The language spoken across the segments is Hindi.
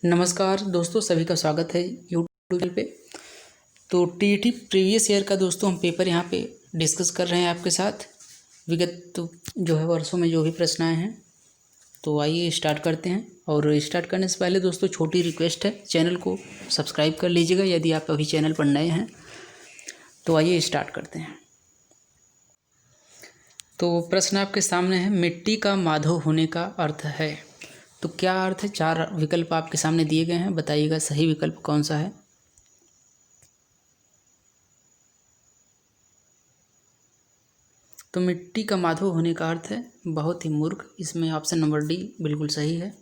नमस्कार दोस्तों, सभी का स्वागत है यूट्यूब पे। तो टीईटी प्रीवियस ईयर का दोस्तों हम पेपर यहाँ पे डिस्कस कर रहे हैं आपके साथ। विगत जो है वर्षों में जो भी प्रश्न आए हैं, तो आइए स्टार्ट करते हैं। और स्टार्ट करने से पहले दोस्तों छोटी रिक्वेस्ट है, चैनल को सब्सक्राइब कर लीजिएगा यदि आप अभी चैनल पर नए हैं। तो आइए स्टार्ट करते हैं। तो प्रश्न आपके सामने है, मिट्टी का माधव होने का अर्थ है। तो क्या अर्थ है? 4 विकल्प आपके सामने दिए गए हैं, बताइएगा सही विकल्प कौन सा है। तो मिट्टी का माधव होने का अर्थ है बहुत ही मूर्ख। इसमें ऑप्शन नंबर डी बिल्कुल सही है।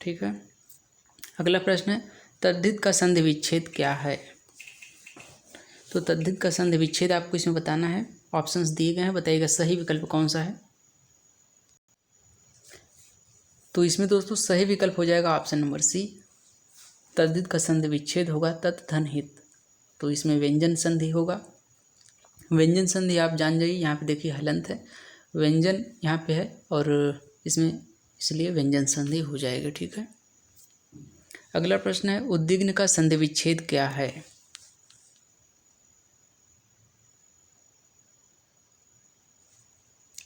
ठीक है, अगला प्रश्न है, तद्धित का संधि विच्छेद क्या है। तो तद्धित का संधि विच्छेद आपको इसमें बताना है। ऑप्शंस दिए गए हैं, बताइएगा सही विकल्प कौन सा है। तो इसमें दोस्तों सही विकल्प हो जाएगा ऑप्शन नंबर सी, तद्धित का संधि विच्छेद होगा तत् धन हित। तो इसमें व्यंजन संधि होगा। व्यंजन संधि आप जान जाइए, यहाँ पे देखिए हलंत है, व्यंजन यहाँ पे है और इसमें इसलिए व्यंजन संधि हो जाएगा। ठीक है, अगला प्रश्न है, उद्विग्न का संधि विच्छेद क्या है।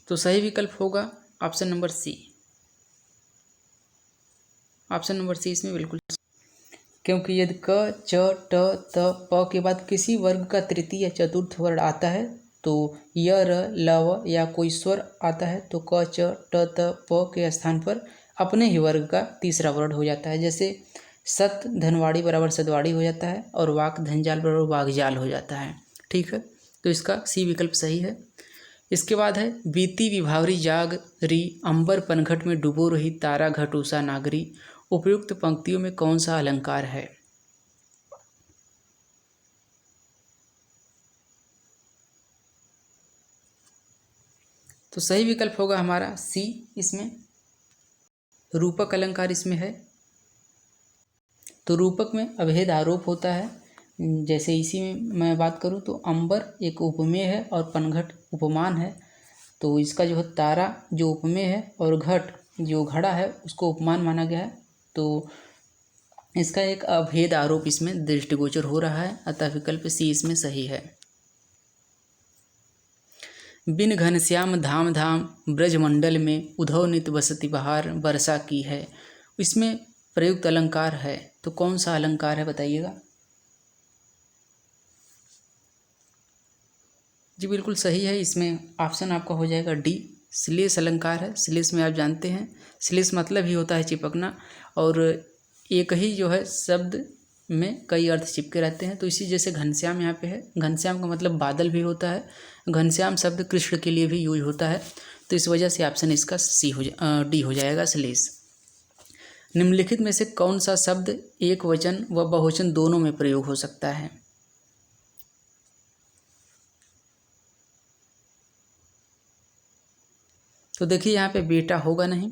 तो सही विकल्प होगा option number C. Option number C इसमें बिल्कुल, क्योंकि यदि क च ट त प के बाद किसी वर्ग का तृतीय या चतुर्थ वर्ण आता है, तो य र ल व या कोई स्वर आता है, तो क च ट त प के स्थान पर अपने ही वर्ग का तीसरा वर्ण हो जाता है। जैसे सत धनवाड़ी बराबर सदवाड़ी हो जाता है और वाक धनजाल बराबर वागजाल हो जाता है। ठीक है, तो इसका सी विकल्प सही है। इसके बाद है, बीती विभावरी जाग री अंबर पनघट में डूबो रही तारा घट उषा नागरी, उपयुक्त पंक्तियों में कौन सा अलंकार है। तो सही विकल्प होगा हमारा सी, इसमें रूपक अलंकार इसमें है। तो रूपक में अभेद आरोप होता है। जैसे इसी में मैं बात करूँ तो अंबर एक उपमेय है और पनघट उपमान है। तो इसका जो है तारा जो उपमेय है और घट जो घड़ा है उसको उपमान माना गया है। तो इसका एक अभेद आरोप इसमें दृष्टिगोचर हो रहा है, अतः विकल्प सी इसमें सही है। बिन घनश्याम धाम धाम ब्रजमंडल में उधव नित बसती बहार वर्षा की है, इसमें प्रयुक्त अलंकार है। तो कौन सा अलंकार है बताइएगा। जी बिल्कुल सही है। इसमें ऑप्शन आपका हो जाएगा डी, श्लेष अलंकार है। श्लेष में आप जानते हैं, श्लेष मतलब ही होता है चिपकना, और एक ही जो है शब्द में कई अर्थ चिपके रहते हैं। तो इसी जैसे घनश्याम यहाँ पे है, घनश्याम का मतलब बादल भी होता है। घनश्याम शब्द कृष्ण के लिए भी यूज होता है। तो इस वजह से ऑप्शन इसका डी हो जाएगा, श्लेष। निम्नलिखित में से कौन सा शब्द एक वचन व बहुवचन दोनों में प्रयोग हो सकता है। तो देखिए यहाँ पे बेटा होगा नहीं,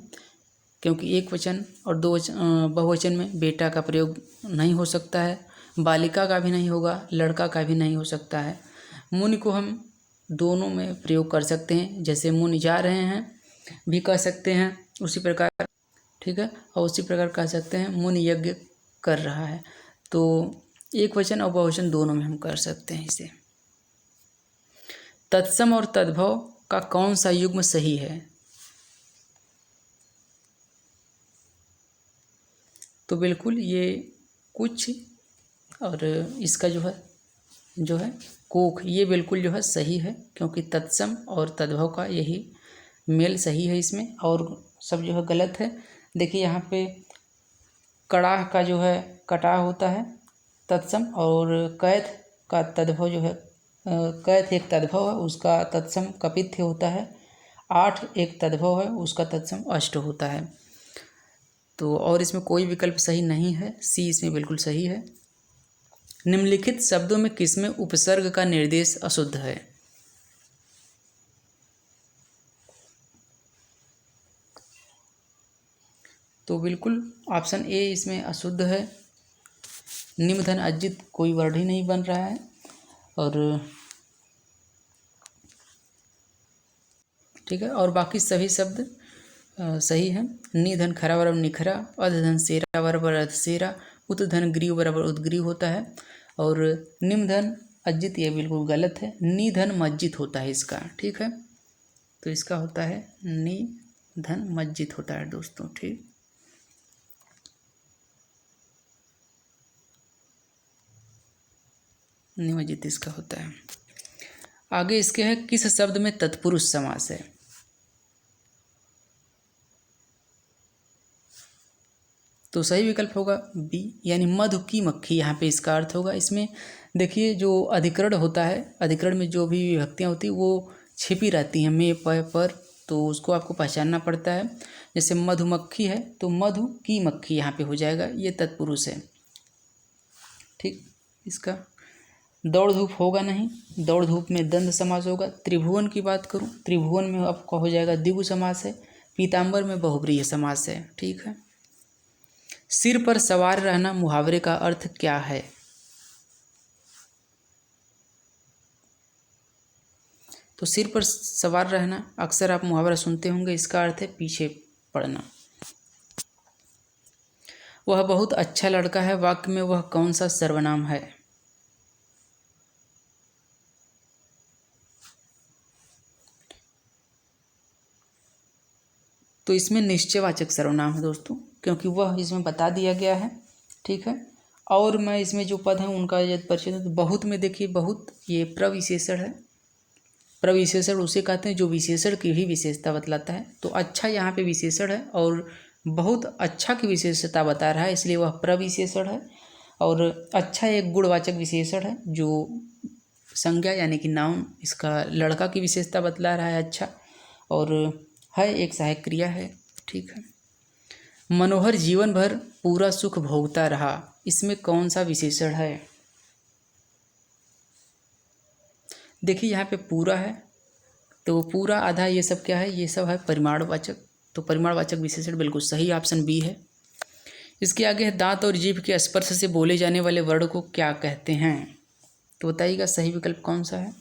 क्योंकि एक वचन और बहुवचन में बेटा का प्रयोग नहीं हो सकता है। बालिका का भी नहीं होगा, लड़का का भी नहीं हो सकता है। मुनि को हम दोनों में प्रयोग कर सकते हैं, जैसे मुनि जा रहे हैं भी कह सकते हैं उसी प्रकार। ठीक है, और उसी प्रकार कह सकते हैं मुनि यज्ञ कर रहा है। तो एक वचन और बहुवचन दोनों में हम कर सकते हैं इसे। तत्सम और तद्भव का कौन सा युग्म सही है। तो बिल्कुल ये कुछ और इसका जो है कोख, ये बिल्कुल जो है सही है, क्योंकि तत्सम और तद्भव का यही मेल सही है इसमें, और सब जो है गलत है। देखिए यहाँ पे कड़ाह का जो है कटाह होता है तत्सम, और कैथ का तद्भव जो है कैथ एक तद्भव है, उसका तत्सम कपित्थ होता है। 8 एक तद्भव है, उसका तत्सम अष्ट होता है। तो और इसमें कोई विकल्प सही नहीं है, सी इसमें बिल्कुल सही है। निम्नलिखित शब्दों में किसमें उपसर्ग का निर्देश अशुद्ध है। तो बिल्कुल ऑप्शन ए इसमें अशुद्ध है। निम्नधन अजित कोई वर्ड ही नहीं बन रहा है, और ठीक है। और बाकी सभी शब्द सही है। निधन खरा बराबर निखरा, अधधन सेरा बराबर अधसेरा, उत्धन ग्रीव बराबर उद्ग्रीव होता है। और निम्धन अज्जित ये बिल्कुल गलत है, निधन मज्जित होता है इसका, ठीक है। तो इसका होता है निधन मज्जित होता है दोस्तों, ठीक। निमज्जित इसका होता है। आगे इसके है किस शब्द में तत्पुरुष समास है। तो सही विकल्प होगा बी, यानी मधु की मक्खी, यहाँ पे इसका अर्थ होगा। इसमें देखिए जो अधिकरण होता है, अधिकरण में जो भी विभक्तियाँ होती है वो छिपी रहती हैं में पर, तो उसको आपको पहचानना पड़ता है। जैसे मधुमक्खी है तो मधु की मक्खी यहाँ पे हो जाएगा, ये तत्पुरुष है, ठीक। इसका दौड़ धूप होगा नहीं, दौड़ धूप में द्वंद्व समास होगा। त्रिभुवन की बात करूँ, त्रिभुवन में आपका हो जाएगा द्विगु समास है। पीताम्बर में बहुब्रीहि समास है, ठीक है। सिर पर सवार रहना मुहावरे का अर्थ क्या है। तो सिर पर सवार रहना अक्सर आप मुहावरा सुनते होंगे, इसका अर्थ है पीछे पड़ना। वह बहुत अच्छा लड़का है वाक्य में वह कौन सा सर्वनाम है। तो इसमें निश्चयवाचक सर्वनाम है दोस्तों, क्योंकि वह इसमें बता दिया गया है, ठीक है। और मैं इसमें जो पद हैं उनका यदि परिचय, तो बहुत में देखिए बहुत ये प्रविशेषण है। प्रविशेषण उसे कहते हैं जो विशेषण की भी विशेषता बतलाता है। तो अच्छा यहाँ पे विशेषण है और बहुत अच्छा की विशेषता बता रहा है, इसलिए वह प्रविशेषण है। और अच्छा एक गुणवाचक विशेषण है जो संज्ञा यानी कि नाउन, इसका लड़का की विशेषता बतला रहा है अच्छा, और है एक सहायक क्रिया है, ठीक है। मनोहर जीवन भर पूरा सुख भोगता रहा, इसमें कौन सा विशेषण है। देखिए यहाँ पे पूरा है, तो पूरा आधा ये सब क्या है, ये सब है परिमाणवाचक। तो परिमाणवाचक विशेषण बिल्कुल सही, ऑप्शन बी है। इसके आगे है दांत और जीभ के स्पर्श से बोले जाने वाले वर्ड को क्या कहते हैं। तो बताइएगा सही विकल्प कौन सा है।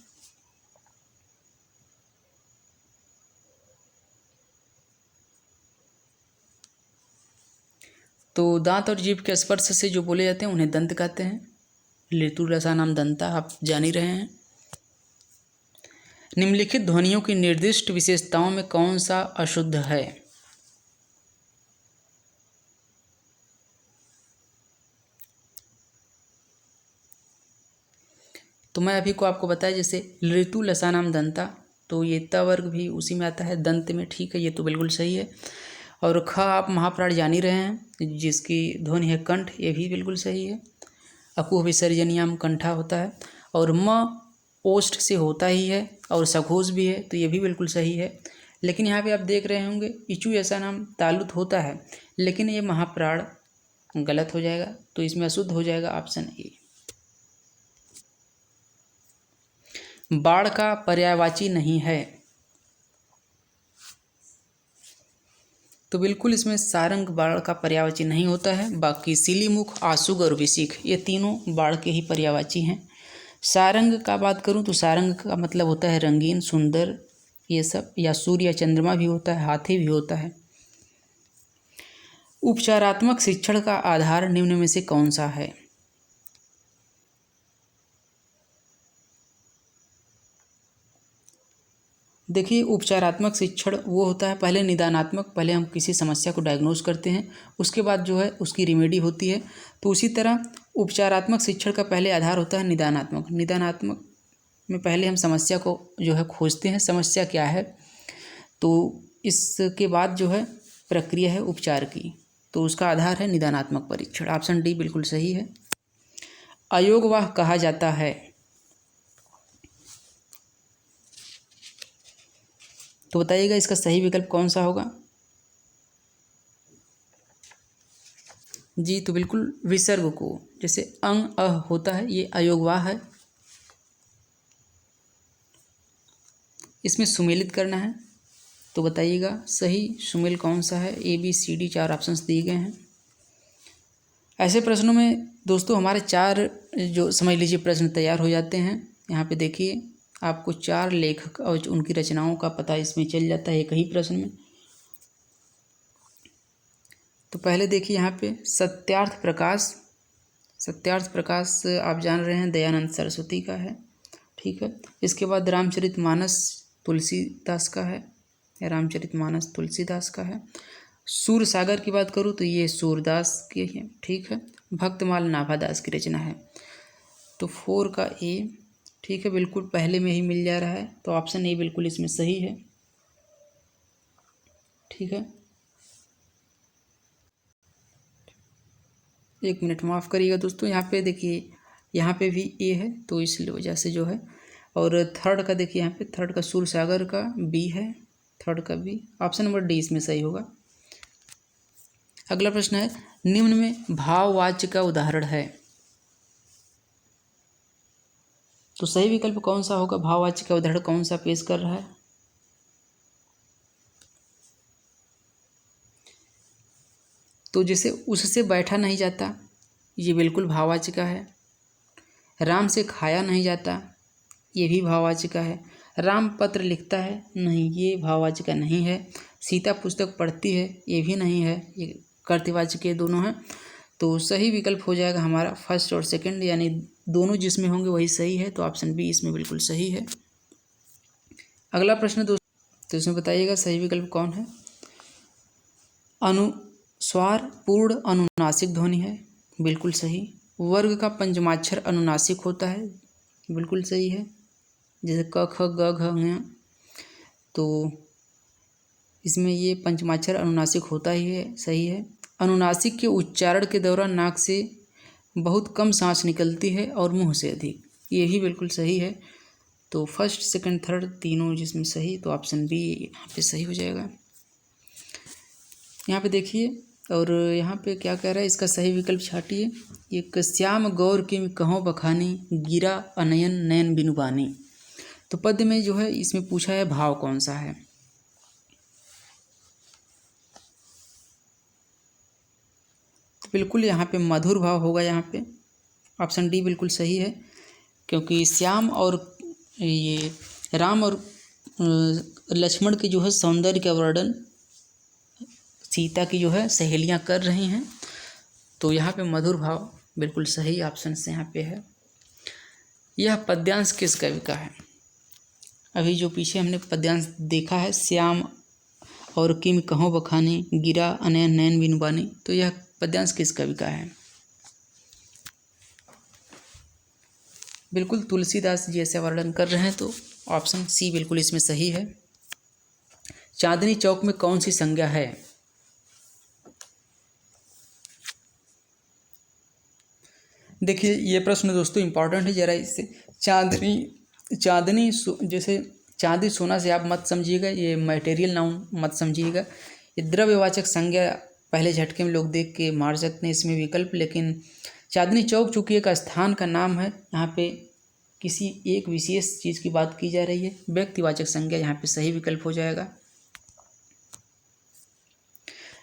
तो दांत और जीभ के स्पर्श से जो बोले जाते हैं उन्हें दंत कहते हैं। लेतु रसा नाम दंता, आप जान ही रहे हैं। निम्नलिखित ध्वनियों की निर्दिष्ट विशेषताओं में कौन सा अशुद्ध है। तो मैं अभी को आपको बताया, जैसे ऋतु लसानाम दंता, तो ये त वर्ग भी उसी में आता है दंत में, ठीक है, ये तो बिल्कुल सही है। और ख आप महाप्राण जान ही रहे हैं जिसकी ध्वनि है कंठ, ये भी बिल्कुल सही है। अकुह विसर्जनियाम कंठा होता है। और म ओष्ठ से होता ही है और सघोष भी है, तो ये भी बिल्कुल सही है। लेकिन यहाँ पे आप देख रहे होंगे इचु ऐसा नाम तालुत होता है, लेकिन ये महाप्राण गलत हो जाएगा, तो इसमें अशुद्ध हो जाएगा ऑप्शन ए। बाढ़ का पर्यायवाची नहीं है, तो बिल्कुल इसमें सारंग बाढ़ का पर्यायवाची नहीं होता है। बाकी सिलीमुख, आशुग और विशिख ये तीनों बाढ़ के ही पर्यायवाची हैं। सारंग का बात करूं तो सारंग का मतलब होता है रंगीन, सुंदर, ये सब, या सूर्य या चंद्रमा भी होता है, हाथी भी होता है। उपचारात्मक शिक्षण का आधार निम्न में से कौन सा है। देखिए उपचारात्मक शिक्षण वो होता है पहले निदानात्मक, पहले हम किसी समस्या को डायग्नोज करते हैं, उसके बाद जो है उसकी रिमेडी होती है। तो उसी तरह उपचारात्मक शिक्षण का पहले आधार होता है निदानात्मक। निदानात्मक में पहले हम समस्या को जो है खोजते हैं, समस्या क्या है, तो इसके बाद जो है प्रक्रिया है उपचार की, तो उसका आधार है निदानात्मक परीक्षण। ऑप्शन डी बिल्कुल सही है। अयोगवाह कहा जाता है, तो बताइएगा इसका सही विकल्प कौन सा होगा। जी तो बिल्कुल विसर्ग को, जैसे अंग अह होता है, ये अयोगवाह है। इसमें सुमेलित करना है, तो बताइएगा सही सुमेल कौन सा है। A B C D 4 options दिए गए हैं। ऐसे प्रश्नों में दोस्तों हमारे 4 जो समझ लीजिए प्रश्न तैयार हो जाते हैं। यहाँ पे देखिए आपको 4 लेखक और उनकी रचनाओं का पता इसमें चल जाता है एक ही प्रश्न में। तो पहले देखिए यहाँ पे सत्यार्थ प्रकाश। सत्यार्थ प्रकाश आप जान रहे हैं दयानंद सरस्वती का है, ठीक है। इसके बाद रामचरितमानस तुलसीदास का है, रामचरितमानस तुलसीदास का है। सूर सागर की बात करूँ तो ये सूरदास की है, ठीक है। भक्तमाल नाभादास की रचना है। तो 4 का ए, ठीक है, बिल्कुल पहले में ही मिल जा रहा है, तो ऑप्शन ए बिल्कुल इसमें सही है, ठीक है। 1 मिनट माफ़ करिएगा दोस्तों, यहाँ पे देखिए यहाँ पे भी ए है तो इस वजह से जो है। और थर्ड का देखिए यहाँ पे थर्ड का सूर सागर का बी है, थर्ड का बी, ऑप्शन नंबर डी इसमें सही होगा। अगला प्रश्न है निम्न में भाववाच्य का उदाहरण है। तो सही विकल्प कौन सा होगा? भाववाच्य का उदाहरण कौन सा पेश कर रहा है? तो जैसे उससे बैठा नहीं जाता, ये बिल्कुल भाववाच्य का है। राम से खाया नहीं जाता, ये भी भाववाच्य का है। राम पत्र लिखता है, नहीं, ये भाववाच्य का नहीं है। सीता पुस्तक पढ़ती है, ये भी नहीं है, ये कर्तवाच्य के दोनों हैं। तो सही विकल्प हो जाएगा हमारा फर्स्ट और सेकंड, यानी दोनों जिसमें होंगे वही सही है। तो ऑप्शन बी इसमें बिल्कुल सही है। अगला प्रश्न दोस्तों, तो इसमें बताइएगा सही विकल्प कौन है? अनुस्वार पूर्ण अनुनासिक ध्वनि है, बिल्कुल सही। वर्ग का पंचमाक्षर अनुनासिक होता है, बिल्कुल सही है। जैसे क ख ग घ ङ, तो इसमें ये पंचमाक्षर अनुनासिक होता ही है, सही है। अनुनासिक के उच्चारण के दौरान नाक से बहुत कम सांस निकलती है और मुंह से अधिक, ये भी बिल्कुल सही है। तो फर्स्ट सेकंड थर्ड तीनों जिसमें सही, तो ऑप्शन बी यहाँ पे सही हो जाएगा। यहाँ पे देखिए, और यहाँ पे क्या कह रहा है, इसका सही विकल्प छाटिए। एक श्याम गौर की कहो बखानी, गिरा अनयन नयन बिनुबानी। तो पद्य में जो है इसमें पूछा है भाव कौन सा है? तो बिल्कुल यहाँ पे मधुर भाव होगा, यहाँ पे ऑप्शन डी बिल्कुल सही है। क्योंकि श्याम और ये राम और लक्ष्मण के जो है सौंदर्य का वर्णन सीता की जो है सहेलियां कर रही हैं, तो यहाँ पे मधुर भाव बिल्कुल सही ऑप्शन से यहाँ पे है। यह पद्यांश किस कवि का है? अभी जो पीछे हमने पद्यांश देखा है, श्याम और किम कहो बखानी, गिरा अनयन नयन बिनुबानी, तो यह पद्यांश किस कवि का है? बिल्कुल तुलसीदास जी ऐसे वर्णन कर रहे हैं, तो ऑप्शन सी बिल्कुल इसमें सही है। चांदनी चौक में कौन सी संज्ञा है? देखिए ये प्रश्न दोस्तों इंपॉर्टेंट है, जरा इससे चांदनी जैसे चांदी सोना से आप मत समझिएगा, ये मटेरियल नाउन मत समझिएगा। ये द्रव्यवाचक संज्ञा पहले झटके में लोग देख के मार सकते हैं इसमें विकल्प, लेकिन चांदनी चौक चूँकि एक स्थान का नाम है, यहाँ पे किसी एक विशेष चीज़ की बात की जा रही है, व्यक्तिवाचक संज्ञा, यहाँ पे सही विकल्प हो जाएगा।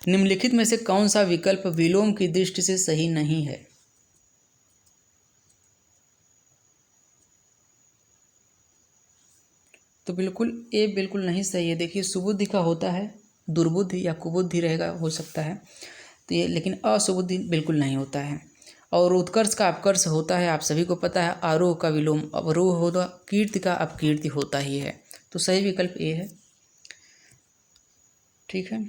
निम्नलिखित में से कौन सा विकल्प विलोम की दृष्टि से सही नहीं है? तो बिल्कुल ए बिल्कुल नहीं सही है। देखिए सुबुद्धि का होता है, दुर्बुद्धि या कुबुद्धि रहेगा, हो सकता है, तो ये, लेकिन असुबुद्धि बिल्कुल नहीं होता है। और उत्कर्ष का अपकर्ष होता है, आप सभी को पता है। आरोह का विलोम अवरोह होता, कीर्ति का अपकीर्ति होता ही है। तो सही विकल्प ए है, ठीक है।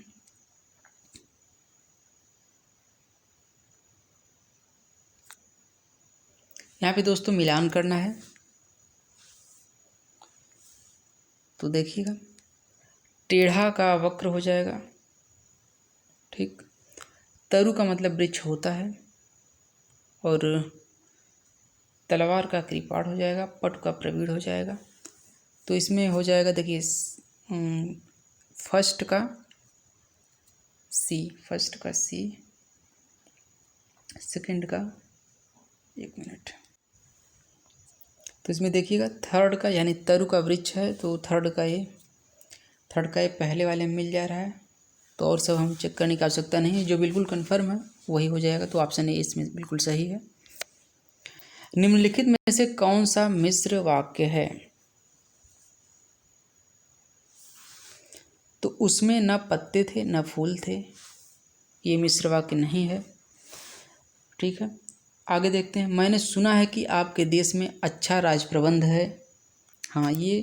यहाँ पे दोस्तों मिलान करना है, तो देखिएगा टेढ़ा का वक्र हो जाएगा, ठीक। तरु का मतलब वृक्ष होता है, और तलवार का कृपाण हो जाएगा, पट का प्रवीण हो जाएगा। तो इसमें हो जाएगा, देखिए फर्स्ट का सी, सेकंड का, एक मिनट, तो इसमें देखिएगा थर्ड का यानी तरु का वृक्ष है, तो थर्ड का ये पहले वाले में मिल जा रहा है। तो और सब हम चेक करने की आवश्यकता नहीं है, जो बिल्कुल कन्फर्म है वही हो जाएगा। तो ऑप्शन ए इसमें बिल्कुल सही है। निम्नलिखित में से कौन सा मिश्र वाक्य है? तो उसमें न पत्ते थे न फूल थे, ये मिश्र वाक्य नहीं है। ठीक है, आगे देखते हैं। मैंने सुना है कि आपके देश में अच्छा राज प्रबंध है। हाँ, ये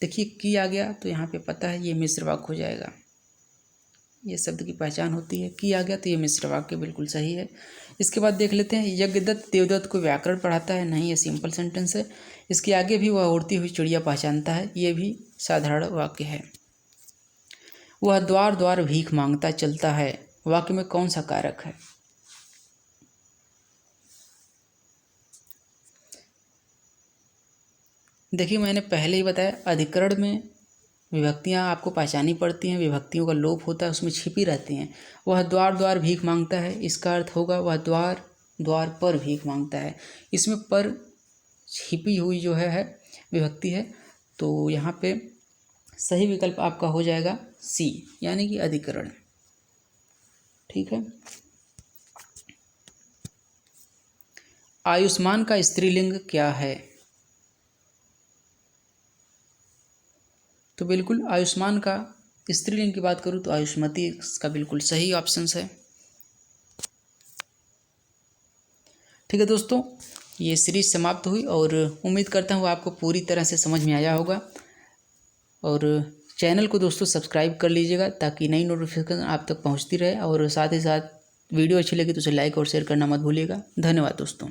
देखिए की आ गया तो यहाँ पे पता है ये मिश्र वाक्य हो जाएगा। ये शब्द की पहचान होती है, की आ गया तो ये मिश्र वाक्य बिल्कुल सही है। इसके बाद देख लेते हैं, यज्ञदत्त देवदत्त को व्याकरण पढ़ाता है। नहीं, ये सिंपल सेंटेंस है। इसके आगे भी वह उड़ती हुई चिड़िया पहचानता है, ये भी साधारण वाक्य है। वह द्वार द्वार भीख मांगता चलता है, वाक्य में कौन सा कारक है? देखिए, मैंने पहले ही बताया अधिकरण में विभक्तियां आपको पहचानी पड़ती हैं, विभक्तियों का लोप होता है, उसमें छिपी रहती हैं। वह द्वार द्वार भीख मांगता है, इसका अर्थ होगा वह द्वार द्वार पर भीख मांगता है। इसमें पर छिपी हुई जो है विभक्ति है, तो यहाँ पे सही विकल्प आपका हो जाएगा सी, यानी कि अधिकरण। ठीक है, आयुष्मान का स्त्रीलिंग क्या है? तो बिल्कुल आयुष्मान का स्त्रीलिंग की बात करूँ तो आयुष्मती इसका बिल्कुल सही ऑप्शन है। ठीक है दोस्तों, ये सीरीज समाप्त हुई और उम्मीद करता हूँ आपको पूरी तरह से समझ में आया होगा। और चैनल को दोस्तों सब्सक्राइब कर लीजिएगा ताकि नई नोटिफिकेशन आप तक पहुँचती रहे, और साथ ही साथ वीडियो अच्छी लगी तो उसे लाइक और शेयर करना मत भूलिएगा। धन्यवाद दोस्तों।